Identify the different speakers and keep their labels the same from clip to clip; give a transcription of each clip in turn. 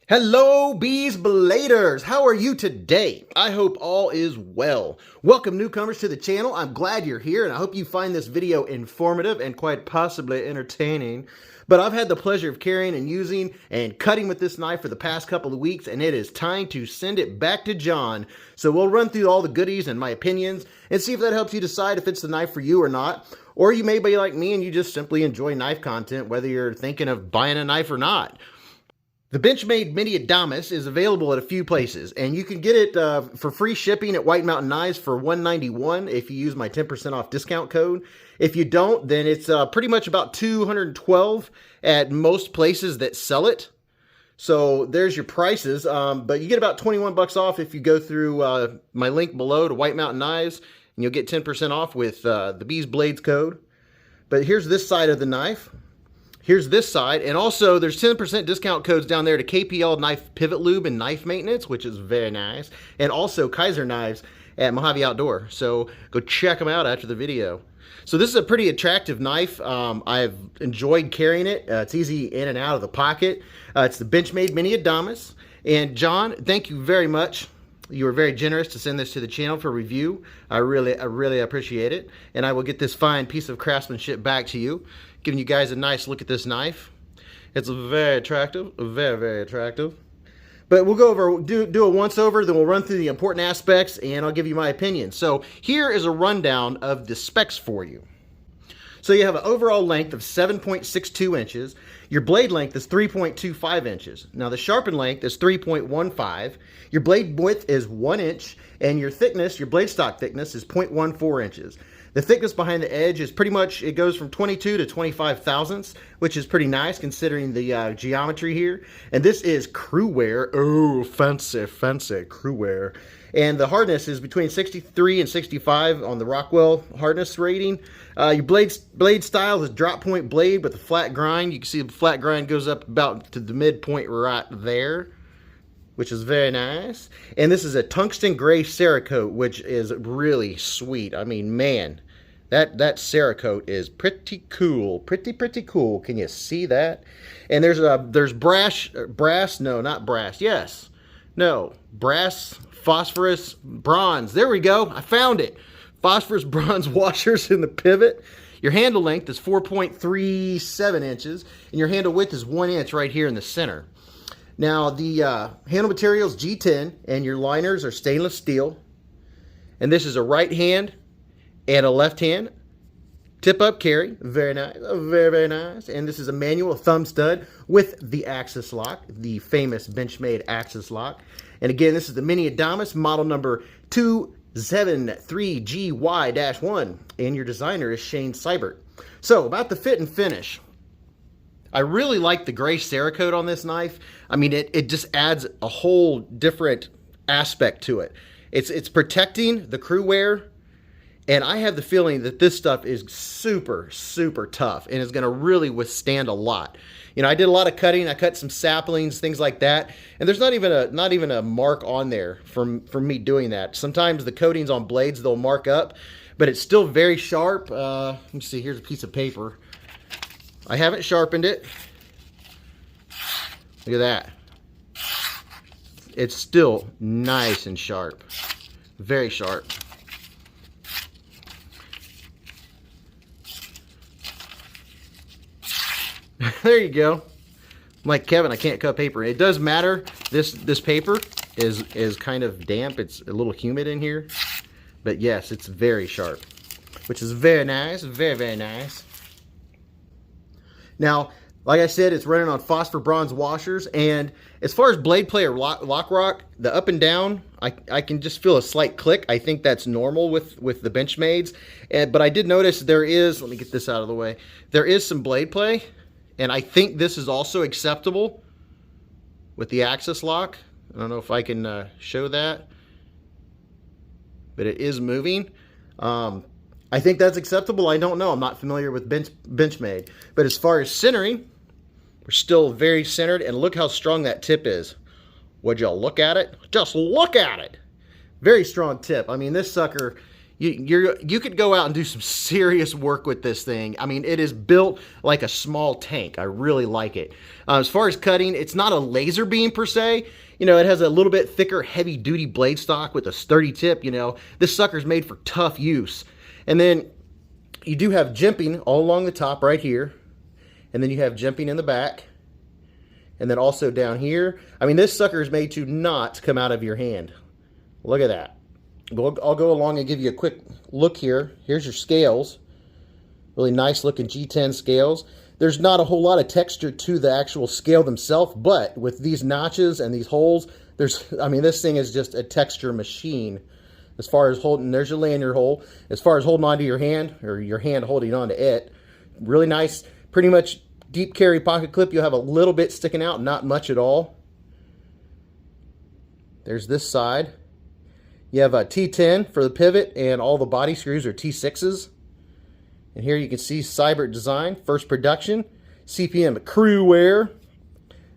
Speaker 1: Hello, Beez Bladers! How are you today? I hope all is well. Welcome newcomers to the channel. I'm glad you're here and I hope you find this video informative and quite possibly entertaining. But I've had the pleasure of carrying and using and cutting with this knife for the past couple of weeks, and it is time to send it back to John. So we'll run through all the goodies and my opinions and see if that helps you decide if it's the knife for you or not. Or you may be like me and you just simply enjoy knife content, whether you're thinking of buying a knife or not. The Benchmade Mini Adamas is available at a few places, and you can get it for free shipping at White Mountain Knives for $191 if you use my 10% off discount code. If you don't, then it's pretty much about $212 at most places that sell it. So there's your prices, but you get about 21 bucks off if you go through my link below to White Mountain Knives, and you'll get 10% off with the Beez Blades code. But here's this side of the knife. Here's this side, and also there's 10% discount codes down there to KPL Knife Pivot Lube and Knife Maintenance, which is very nice, and also Kaiser Knives at Mojave Outdoor. So go check them out after the video. So this is a pretty attractive knife. I've enjoyed carrying it. It's easy in and out of the pocket. It's the Benchmade Mini Adamas. And John, thank you very much. You were very generous to send this to the channel for review. I really appreciate it. And I will get this fine piece of craftsmanship back to you, giving you guys a nice look at this knife. It's very attractive, very attractive. But we'll go over, do a once over, then we'll run through the important aspects, and I'll give you my opinion. So here is a rundown of the specs for you. So you have an overall length of 7.62 inches. Your blade length is 3.25 inches. Now the sharpen length is 3.15. Your blade width is 1 inch, and your thickness, your blade stock thickness, is 0.14 inches. The thickness behind the edge is pretty much, it goes from 22 to 25 thousandths, which is pretty nice considering the geometry here. And this is crew wear. Oh, fancy crew wear. And the hardness is between 63 and 65 on the Rockwell hardness rating. Your blade style is drop point blade with a flat grind. You can see the flat grind goes up about to the midpoint right there, which is very nice. And this is a tungsten gray Cerakote, which is really sweet. I mean, man, that Cerakote is pretty cool, pretty cool. Can you see that? And there's brass, phosphorus, bronze. There we go. I found it. Phosphorus bronze washers in the pivot. Your handle length is 4.37 inches, and your handle width is 1 inch right here in the center. Now, the handle material is G10, and your liners are stainless steel. And this is a right hand and a left hand tip-up carry. Very nice. Very nice. And this is a manual thumb stud with the axis lock, the famous Benchmade axis lock. And again, this is the Mini Adamas, model number 273GY-1, and your designer is Shane Seibert. So, about the fit and finish. I really like the gray Cerakote on this knife. I mean, it just adds a whole different aspect to it. It's protecting the crew wear, and I have the feeling that this stuff is super tough and is going to really withstand a lot. You know, I did a lot of cutting. I cut some saplings, things like that, and there's not even a mark on there from me doing that. Sometimes the coatings on blades, they'll mark up, but it's still very sharp. Let me see. Here's a piece of paper. I haven't sharpened it. Look at that. It's still nice and sharp. Very sharp. There you go. I'm like Kevin, I can't cut paper. It does matter. This paper is kind of damp. It's a little humid in here. But yes, it's very sharp, which is very nice. Very nice. Now, like I said, it's running on phosphor bronze washers, and as far as blade play or lock rock, the up and down, I can just feel a slight click. I think that's normal with the Benchmades, but I did notice there is, let me get this out of the way, there is some blade play, and I think this is also acceptable with the axis lock. I don't know if I can show that, but it is moving. I think that's acceptable. I don't know. I'm not familiar with Benchmade. But as far as centering, we're still very centered. And look how strong that tip is. Would y'all look at it? Just look at it. Very strong tip. I mean, this sucker, you could go out and do some serious work with this thing. I mean, it is built like a small tank. I really like it. As far as cutting, it's not a laser beam per se. You know, it has a little bit thicker, heavy-duty blade stock with a sturdy tip. You know, this sucker's made for tough use. And then you do have jimping all along the top right here. And then you have jimping in the back. And then also down here. I mean, this sucker is made to not come out of your hand. Look at that. I'll go along and give you a quick look here. Here's your scales. Really nice looking G10 scales. There's not a whole lot of texture to the actual scale themselves, but with these notches and these holes, I mean, this thing is just a texture machine. As far as holding, there's your lanyard hole. As far as holding onto your hand, or your hand holding onto it, really nice, pretty much deep carry pocket clip. You'll have a little bit sticking out, not much at all. There's this side. You have a T10 for the pivot, and all the body screws are T6s. And here you can see Cybert design, first production, CPM crew wear.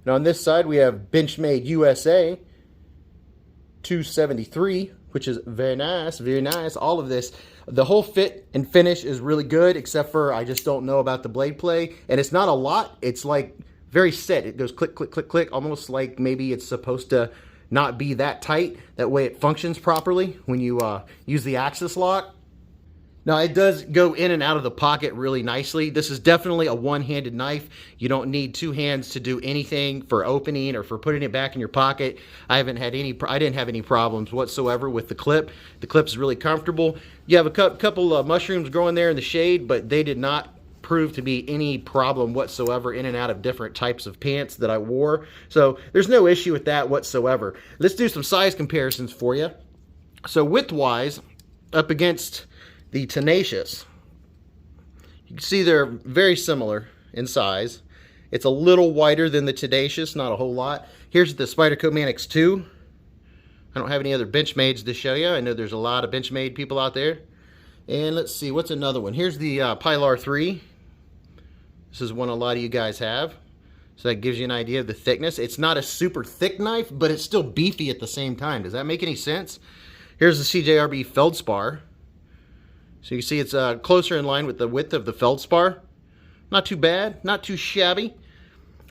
Speaker 1: And on this side we have Benchmade USA 273, which is very nice, very nice. All of this, the whole fit and finish is really good, except for I just don't know about the blade play. And it's not a lot, it's like very set. It goes click, click, click, click, almost like maybe it's supposed to not be that tight. That way it functions properly when you use the axis lock. Now it does go in and out of the pocket really nicely. This is definitely a one-handed knife. You don't need two hands to do anything for opening or for putting it back in your pocket. I didn't have any problems whatsoever with the clip. The clip is really comfortable. You have a couple of mushrooms growing there in the shade, but they did not prove to be any problem whatsoever in and out of different types of pants that I wore. So there's no issue with that whatsoever. Let's do some size comparisons for you. So width-wise, up against the Tenacious, you can see they're very similar in size. It's a little wider than the Tenacious, not a whole lot. Here's the Spyderco Manix 2. I don't have any other Benchmades to show you. I know there's a lot of Benchmade people out there. And let's see, what's another one? Here's the Pilar 3. This is one a lot of you guys have. So that gives you an idea of the thickness. It's not a super thick knife, but it's still beefy at the same time. Does that make any sense? Here's the CJRB Feldspar. So you see it's closer in line with the width of the Feldspar. Not too bad, not too shabby.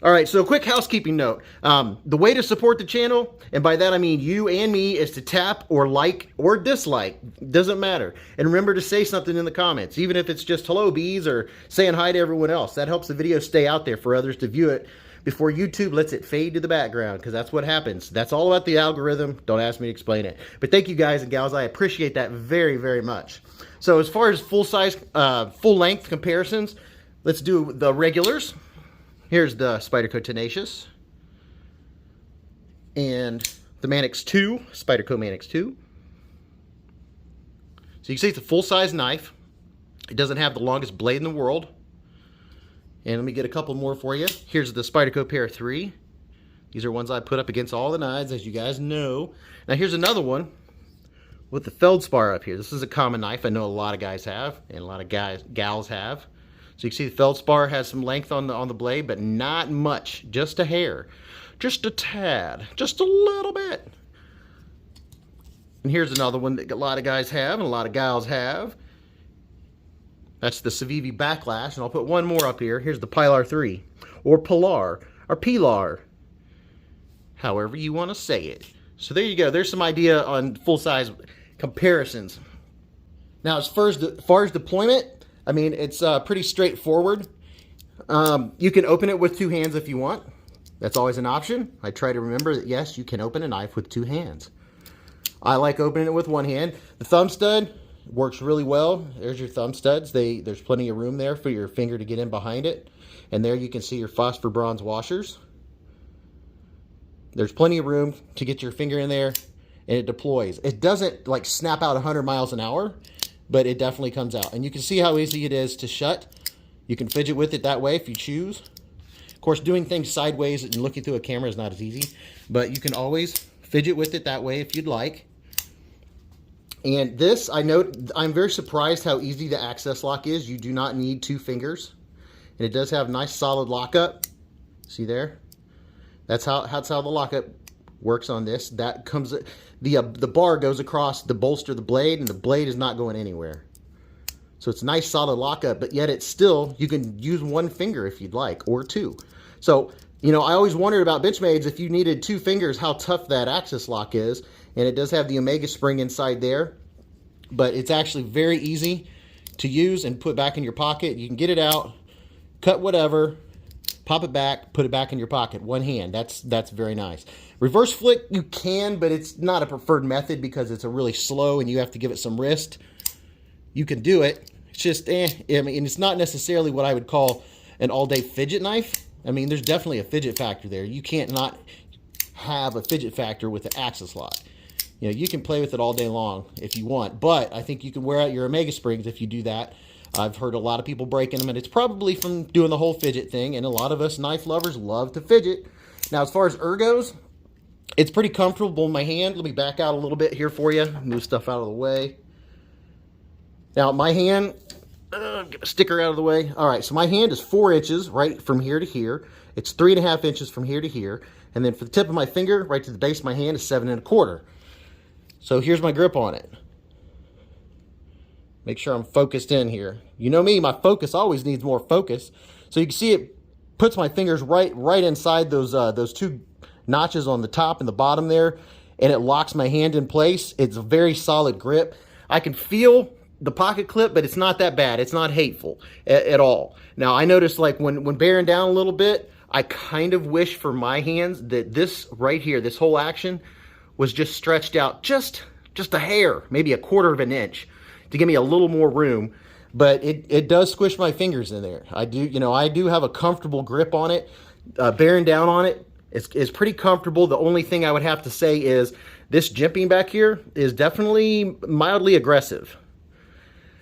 Speaker 1: All right, so quick housekeeping note. The way to support the channel, and by that I mean you and me, is to tap or like or dislike. Doesn't matter. And remember to say something in the comments, even if it's just hello bees or saying hi to everyone else. That helps the video stay out there for others to view it before YouTube lets it fade to the background, because that's what happens. That's all about the algorithm. Don't ask me to explain it. But thank you guys and gals. I appreciate that very, very much. So as far as full size, full length comparisons, let's do the regulars. Here's the Spyderco Tenacious and the Manix 2, Spyderco Manix 2. So you can see it's a full-size knife. It doesn't have the longest blade in the world. And let me get a couple more for you. Here's the Spyderco Para 3. These are ones I put up against all the knives, as you guys know. Now here's another one with the Feldspar up here. This is a common knife I know a lot of guys have, and a lot of gals have. So you can see the Feldspar has some length on the blade, but not much, just a hair, just a tad, just a little bit. And here's another one that a lot of guys have and a lot of gals have. That's the Civivi Baklash, and I'll put one more up here. Here's the Pilar 3, or Pilar, or Pilar, however you want to say it. So there you go. There's some idea on full-size comparisons. Now, as far as deployment, I mean, it's pretty straightforward. You can open it with two hands if you want. That's always an option. I try to remember that, yes, you can open a knife with two hands. I like opening it with one hand. The thumb stud works really well. There's your thumb studs. There's plenty of room there for your finger to get in behind it. And there you can see your phosphor bronze washers. There's plenty of room to get your finger in there, and it deploys. It doesn't like snap out 100 miles an hour, but it definitely comes out. And you can see how easy it is to shut. You can fidget with it that way if you choose. Of course, doing things sideways and looking through a camera is not as easy, but you can always fidget with it that way if you'd like. And this, I note, I'm very surprised how easy the access lock is. You do not need two fingers. And it does have nice solid lockup. See there? That's how the lockup works on this. That comes, the bar goes across the bolster of the blade, and the blade is not going anywhere. So it's a nice solid lockup, but yet it's still, you can use one finger if you'd like, or two. So, you know, I always wondered about Benchmades, if you needed 2 fingers, how tough that axis lock is. And it does have the Omega spring inside there, but it's actually very easy to use and put back in your pocket. You can get it out, cut whatever, pop it back, put it back in your pocket, one hand. That's very nice. Reverse flick, you can, but it's not a preferred method because it's a really slow and you have to give it some wrist. You can do it. It's just, I mean, it's not necessarily what I would call an all-day fidget knife. I mean, there's definitely a fidget factor there. You can't not have a fidget factor with the axis lock. You know, you can play with it all day long if you want, but I think you can wear out your Omega springs if you do that. I've heard a lot of people breaking them, and it's probably from doing the whole fidget thing, and a lot of us knife lovers love to fidget. Now, as far as ergos, it's pretty comfortable in my hand. Let me back out a little bit here for you, move stuff out of the way. Now, my hand, get a sticker out of the way. All right, so my hand is 4 inches right from here to here. It's 3.5 inches from here to here. And then for the tip of my finger, right to the base of my hand, is 7.25. So here's my grip on it. Make sure I'm focused in here. You know me, my focus always needs more focus. So you can see it puts my fingers right inside those 2 notches on the top and the bottom there, and it locks my hand in place. It's a very solid grip. I can feel the pocket clip, but it's not that bad. It's not hateful at all. Now, I noticed like when bearing down a little bit, I kind of wish for my hands that this right here, this whole action, was just stretched out just a hair, maybe 1/4 of an inch, to give me a little more room. But it does squish my fingers in there. I do have a comfortable grip on it. Bearing down on it is pretty comfortable. The only thing I would have to say is this jimping back here is definitely mildly aggressive.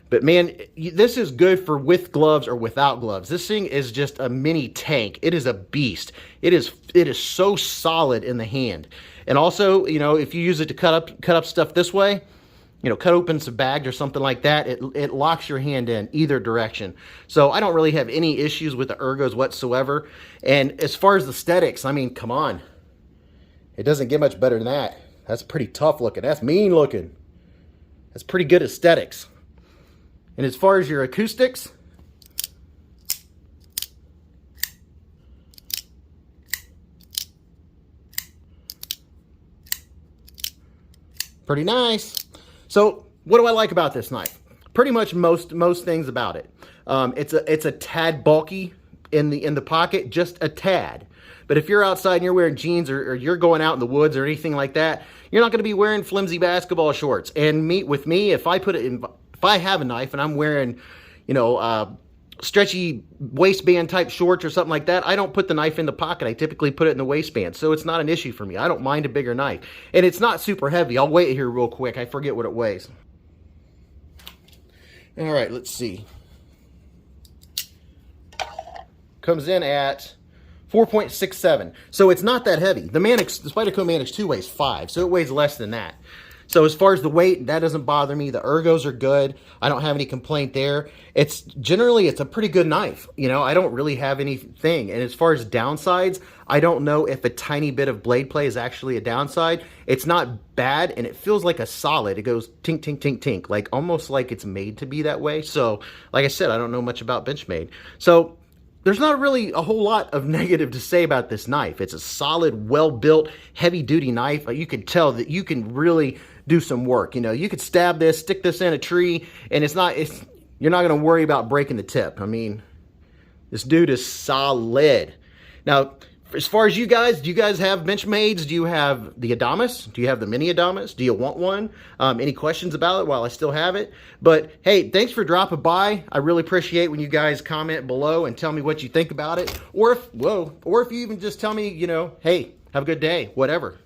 Speaker 1: But man, this is good for with gloves or without gloves. This thing is just a mini tank. It is a beast. It is so solid in the hand. And also, you know, if you use it to cut up stuff this way, you know, cut open some bags or something like that, it locks your hand in either direction. So I don't really have any issues with the ergos whatsoever. And as far as aesthetics, I mean, come on. It doesn't get much better than that. That's pretty tough looking. That's mean looking. That's pretty good aesthetics. And as far as your acoustics, pretty nice. So what do I like about this knife? Pretty much most things about it. It's a tad bulky in the pocket, just a tad. But if you're outside and you're wearing jeans or you're going out in the woods or anything like that, you're not going to be wearing flimsy basketball shorts. And with me, if I put it in, if I have a knife and I'm wearing, you know, stretchy waistband type shorts or something like that, I don't put the knife in the pocket. I typically put it in the waistband. So it's not an issue for me. I don't mind a bigger knife. And it's not super heavy. I'll weigh it here real quick. I forget what it weighs. All right, let's see. Comes in at 4.67. So it's not that heavy. The Spyderco Manix 2 weighs 5, so it weighs less than that. So as far as the weight, that doesn't bother me. The ergos are good. I don't have any complaint there. It's a pretty good knife. You know, I don't really have anything. And as far as downsides, I don't know if a tiny bit of blade play is actually a downside. It's not bad, and it feels like a solid. It goes tink, tink, tink, tink, like almost like it's made to be that way. So like I said, I don't know much about Benchmade. So there's not really a whole lot of negative to say about this knife. It's a solid, well-built, heavy-duty knife. You can tell that you can really do some work. You know, you could stab this, stick this in a tree, and you're not going to worry about breaking the tip. I mean, this dude is solid. Now, as far as you guys, do you guys have Benchmades? Do you have the Adamas? Do you have the mini Adamas? Do you want one? Any questions about it while I still have it? But hey, thanks for dropping by. I really appreciate when you guys comment below and tell me what you think about it. Or if you even just tell me, you know, hey, have a good day, whatever.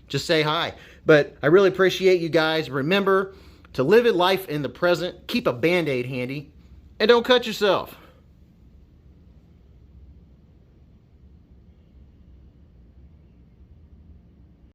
Speaker 1: Just say hi. But I really appreciate you guys. Remember to live life in the present, keep a Band-Aid handy, and don't cut yourself.